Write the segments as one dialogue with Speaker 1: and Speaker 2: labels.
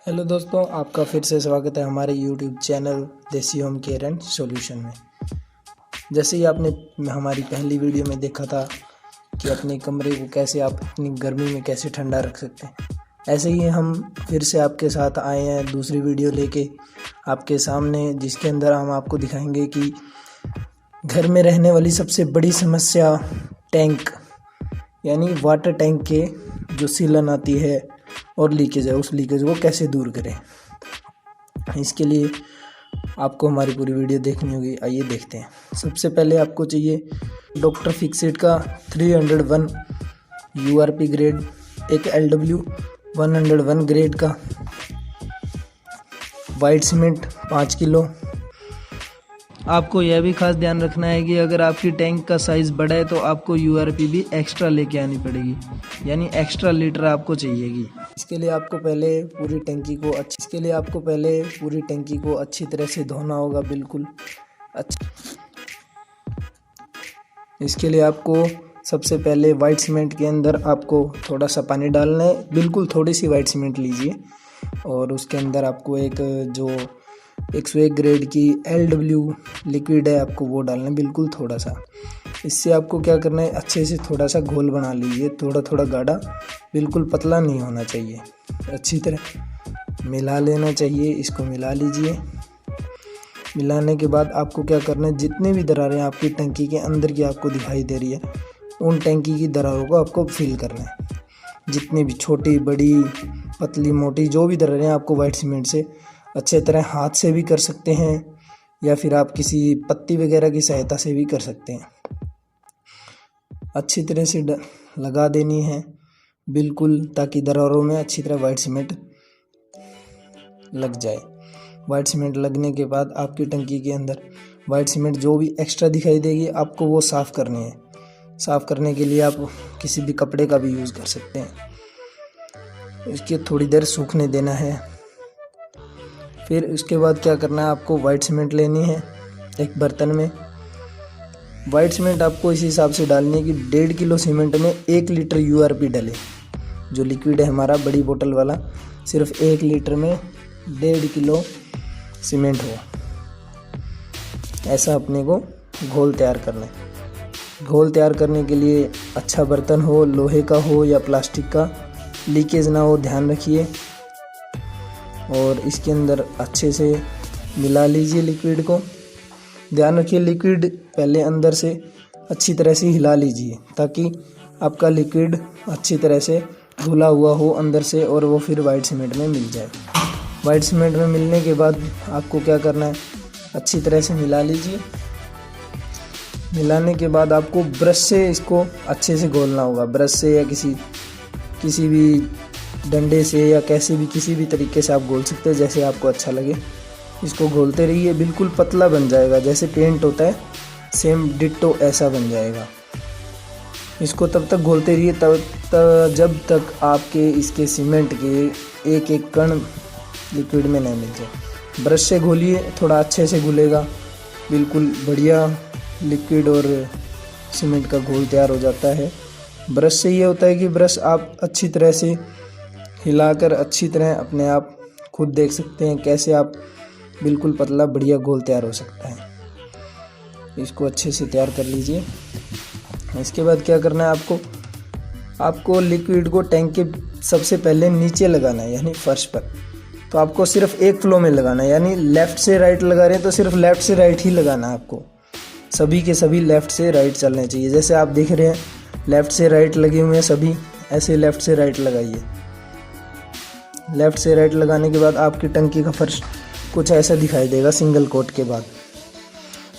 Speaker 1: Hello दोस्तों, आपका फिर से स्वागत है हमारे यूट्यूब चैनल देसी होम केयर एंड सॉल्यूशन में। जैसे ही आपने हमारी पहली वीडियो में देखा था कि अपने कमरे को कैसे आप अपनी गर्मी में कैसे ठंडा रख सकते हैं, ऐसे ही हम फिर से आपके साथ आए हैं दूसरी वीडियो लेके आपके सामने, जिसके अंदर हम आपको दिखाएंगे कि घर में रहने वाली सबसे बड़ी समस्या टैंक यानी वाटर टैंक के जो सीलन आती है और लीकेज है, उस लीकेज को कैसे दूर करें। इसके लिए आपको हमारी पूरी वीडियो देखनी होगी। आइए देखते हैं। सबसे पहले आपको चाहिए डॉक्टर फिक्सिट का 301 URP ग्रेड, एक LW 101 ग्रेड का वाइट सीमेंट 5 किलो। आपको यह भी खास ध्यान रखना है कि अगर आपकी टैंक का साइज़ बड़ा है तो आपको URP भी एक्स्ट्रा लेके आनी पड़ेगी, यानी एक्स्ट्रा लीटर आपको चाहिएगी। इसके लिए आपको पहले पूरी टंकी को अच्छी तरह से धोना होगा, बिल्कुल अच्छा। इसके लिए आपको सबसे पहले वाइट सीमेंट के अंदर आपको थोड़ा सा पानी डालना है, बिल्कुल थोड़ी सी वाइट सीमेंट लीजिए और उसके अंदर आपको एक जो 101 ग्रेड की LW लिक्विड है आपको वो डालना है, बिल्कुल थोड़ा सा। इससे आपको क्या करना है, अच्छे से थोड़ा सा घोल बना लीजिए, थोड़ा थोड़ा गाढ़ा, बिल्कुल पतला नहीं होना चाहिए। अच्छी तरह मिला लेना चाहिए। इसको मिला लीजिए। मिलाने के बाद आपको क्या करना है, जितने भी दरारें आपकी टंकी के अंदर की आपको दिखाई दे रही है, उन टंकी की दरारों को आपको फिल करना है। जितनी भी छोटी बड़ी पतली मोटी जो भी दरारें आपको वाइट सीमेंट से अच्छे तरह हाथ से भी कर सकते हैं या फिर आप किसी पत्ती वगैरह की सहायता से भी कर सकते हैं। अच्छी तरह से लगा देनी है बिल्कुल, ताकि दरारों में अच्छी तरह वाइट सीमेंट लग जाए। वाइट सीमेंट लगने के बाद आपकी टंकी के अंदर वाइट सीमेंट जो भी एक्स्ट्रा दिखाई देगी आपको वो साफ़ करनी है। साफ़ करने के लिए आप किसी भी कपड़े का भी यूज़ कर सकते हैं। इसके थोड़ी देर सूखने देना है। फिर उसके बाद क्या करना है, आपको वाइट सीमेंट लेनी है एक बर्तन में। वाइट सीमेंट आपको इस हिसाब से डालनी है कि 1.5 किलो सीमेंट में 1 लीटर URP डले। जो लिक्विड है हमारा बड़ी बोतल वाला, सिर्फ 1 लीटर में 1.5 किलो सीमेंट हो, ऐसा अपने को घोल तैयार करना है। घोल तैयार करने के लिए अच्छा बर्तन हो, लोहे का हो या प्लास्टिक का, लीकेज ना हो ध्यान रखिए। और इसके अंदर अच्छे से मिला लीजिए लिक्विड को। ध्यान रखिए लिक्विड पहले अंदर से अच्छी तरह से हिला लीजिए, ताकि आपका लिक्विड अच्छी तरह से घुला हुआ हो अंदर से और वो फिर वाइट सीमेंट में मिल जाए। वाइट सीमेंट में मिलने के बाद आपको क्या करना है, अच्छी तरह से मिला लीजिए। मिलाने के बाद आपको ब्रश से इसको अच्छे से घोलना होगा। ब्रश से या किसी भी डंडे से या किसी भी तरीके से आप घोल सकते हैं, जैसे आपको अच्छा लगे। इसको घोलते रहिए, बिल्कुल पतला बन जाएगा, जैसे पेंट होता है सेम डिट्टो ऐसा बन जाएगा। इसको तब तक घोलते रहिए जब तक आपके इसके सीमेंट के एक एक कण लिक्विड में नहीं मिल जाए। ब्रश से घोलिए, थोड़ा अच्छे से घुलेगा, बिल्कुल बढ़िया लिक्विड और सीमेंट का घोल तैयार हो जाता है। ब्रश से ये होता है कि ब्रश आप अच्छी तरह से हिलाकर अच्छी तरह अपने आप खुद देख सकते हैं कैसे आप बिल्कुल पतला बढ़िया घोल तैयार हो सकता है। इसको अच्छे से तैयार कर लीजिए। इसके बाद क्या करना है, आपको लिक्विड को टैंक के सबसे पहले नीचे लगाना है, यानी फर्श पर। तो आपको सिर्फ एक फ्लो में लगाना है, यानी लेफ़्ट से राइट लगा रहे हैं तो सिर्फ लेफ़्ट से राइट ही लगाना है आपको। सभी के सभी लेफ़्ट से राइट चलने चाहिए। जैसे आप देख रहे हैं लेफ़्ट से राइट लगे हुए हैं सभी, ऐसे लेफ़्ट से राइट लगाइए। लेफ़्ट से राइट लगाने के बाद आपकी टंकी का फर्श कुछ ऐसा दिखाई देगा सिंगल कोट के बाद।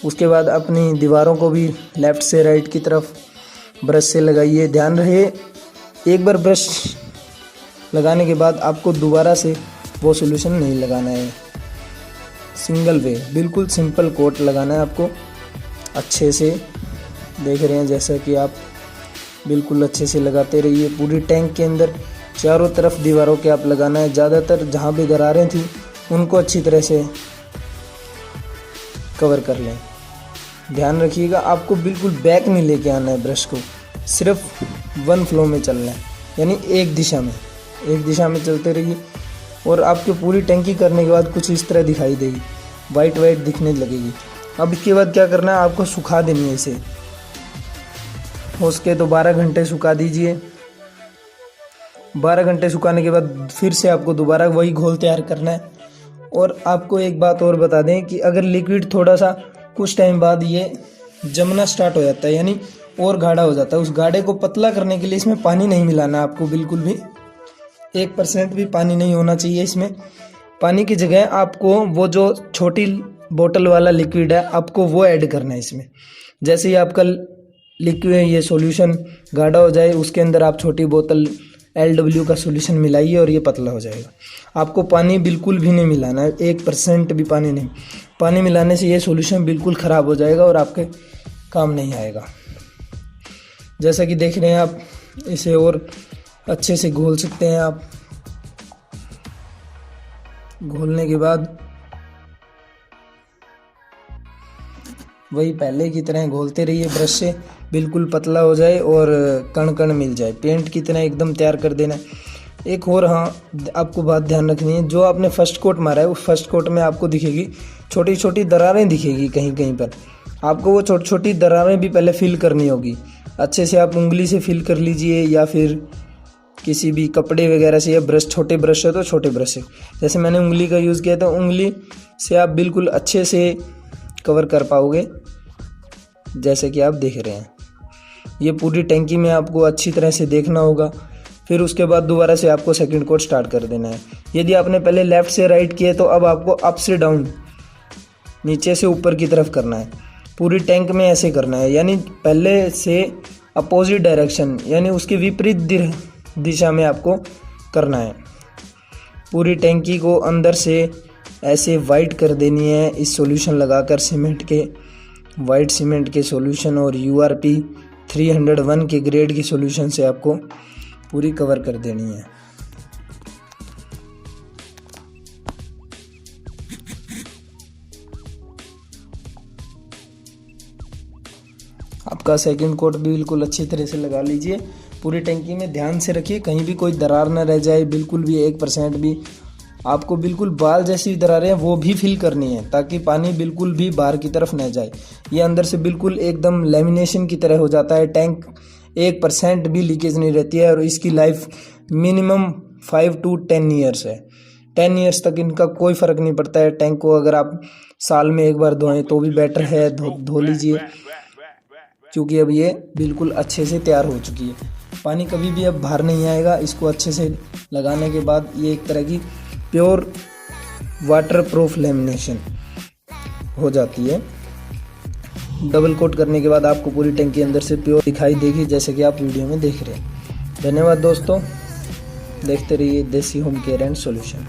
Speaker 1: उसके बाद अपनी दीवारों को भी लेफ़्ट से राइट की तरफ ब्रश से लगाइए। ध्यान रहे एक बार ब्रश लगाने के बाद आपको दोबारा से वो सॉल्यूशन नहीं लगाना है। सिंगल वे बिल्कुल सिंपल कोट लगाना है आपको अच्छे से। देख रहे हैं जैसा कि आप बिल्कुल अच्छे से लगाते रहिए। पूरी टैंक के अंदर चारों तरफ दीवारों के आप लगाना है। ज़्यादातर जहाँ भी दरारें थी उनको अच्छी तरह से कवर कर लें। ध्यान रखिएगा आपको बिल्कुल बैक नहीं लेके आना है ब्रश को, सिर्फ 1 फ्लो में चलना है, यानी एक दिशा में चलते रहिए। और आपकी पूरी टैंकी करने के बाद कुछ इस तरह दिखाई देगी, वाइट वाइट दिखने लगेगी। अब इसके बाद क्या करना है, आपको सुखा देनी है इसे। हो सके तो 12 घंटे सुखा दीजिए। 12 घंटे सुखाने के बाद फिर से आपको दोबारा वही घोल तैयार करना है। और आपको एक बात और बता दें कि अगर लिक्विड थोड़ा सा कुछ टाइम बाद ये जमना स्टार्ट हो जाता है, यानी और गाढ़ा हो जाता है, उस गाढ़े को पतला करने के लिए इसमें पानी नहीं मिलाना आपको, बिल्कुल भी 1% भी पानी नहीं होना चाहिए इसमें। पानी की जगह आपको वो जो छोटी बोतल वाला लिक्विड है आपको वो ऐड करना है इसमें। जैसे ही आपका लिक्विड ये सॉल्यूशन गाढ़ा हो जाए, उसके अंदर आप छोटी बोतल LW का सॉल्यूशन मिलाइए और ये पतला हो जाएगा। आपको पानी बिल्कुल भी नहीं मिलाना है, 1% भी पानी नहीं। पानी मिलाने से ये सॉल्यूशन बिल्कुल ख़राब हो जाएगा और आपके काम नहीं आएगा। जैसा कि देख रहे हैं आप, इसे और अच्छे से घोल सकते हैं आप। घोलने के बाद वही पहले की तरह घोलते रहिए ब्रश से, बिल्कुल पतला हो जाए और कण कण मिल जाए, पेंट की तरह एकदम तैयार कर देना है। एक और हाँ, आपको बात ध्यान रखनी है, जो आपने फर्स्ट कोट मारा है उस फर्स्ट कोट में आपको दिखेगी छोटी छोटी दरारें दिखेगी कहीं कहीं पर। आपको वो छोटी छोटी दरारें भी पहले फिल करनी होगी। अच्छे से आप उंगली से फिल कर लीजिए या फिर किसी भी कपड़े वगैरह से, या ब्रश, छोटे ब्रश है तो छोटे ब्रश से। जैसे मैंने उंगली का यूज़ किया तो उंगली से आप बिल्कुल अच्छे से कवर कर पाओगे, जैसे कि आप देख रहे हैं। ये पूरी टैंकी में आपको अच्छी तरह से देखना होगा। फिर उसके बाद दोबारा से आपको सेकंड कोट स्टार्ट कर देना है। यदि आपने पहले लेफ़्ट से राइट किए तो अब आपको अप से डाउन, नीचे से ऊपर की तरफ करना है। पूरी टैंक में ऐसे करना है, यानी पहले से अपोजिट डायरेक्शन, यानी उसके विपरीत दिशा में आपको करना है। पूरी टैंकी को अंदर से ऐसे वाइट कर देनी है इस सॉल्यूशन लगाकर, सीमेंट के, वाइट सीमेंट के सॉल्यूशन और URP 301 के ग्रेड की सॉल्यूशन से आपको पूरी कवर कर देनी है। आपका सेकंड कोट भी बिल्कुल अच्छी तरह से लगा लीजिए। पूरी टैंकी में ध्यान से रखिए कहीं भी कोई दरार ना रह जाए, बिल्कुल भी 1% भी। आपको बिल्कुल बाल जैसी दरारें हैं वो भी फिल करनी है, ताकि पानी बिल्कुल भी बाहर की तरफ न जाए। ये अंदर से बिल्कुल एकदम लेमिनेशन की तरह हो जाता है। टैंक 1% भी लीकेज नहीं रहती है और इसकी लाइफ मिनिमम 5 to 10 ईयर्स है। 10 ईयर्स तक इनका कोई फ़र्क नहीं पड़ता है। टैंक को अगर आप साल में एक बार धोएं तो भी बेटर है, धो लीजिए, क्योंकि अब ये बिल्कुल अच्छे से तैयार हो चुकी है। पानी कभी भी अब बाहर नहीं आएगा। इसको अच्छे से लगाने के बाद ये एक तरह की प्योर वाटर प्रूफ लेमिनेशन हो जाती है। डबल कोट करने के बाद आपको पूरी टैंकी अंदर से प्योर दिखाई देगी, जैसे कि आप वीडियो में देख रहे हैं। धन्यवाद दोस्तों, देखते रहिए देसी होम केयर एंड सॉल्यूशन।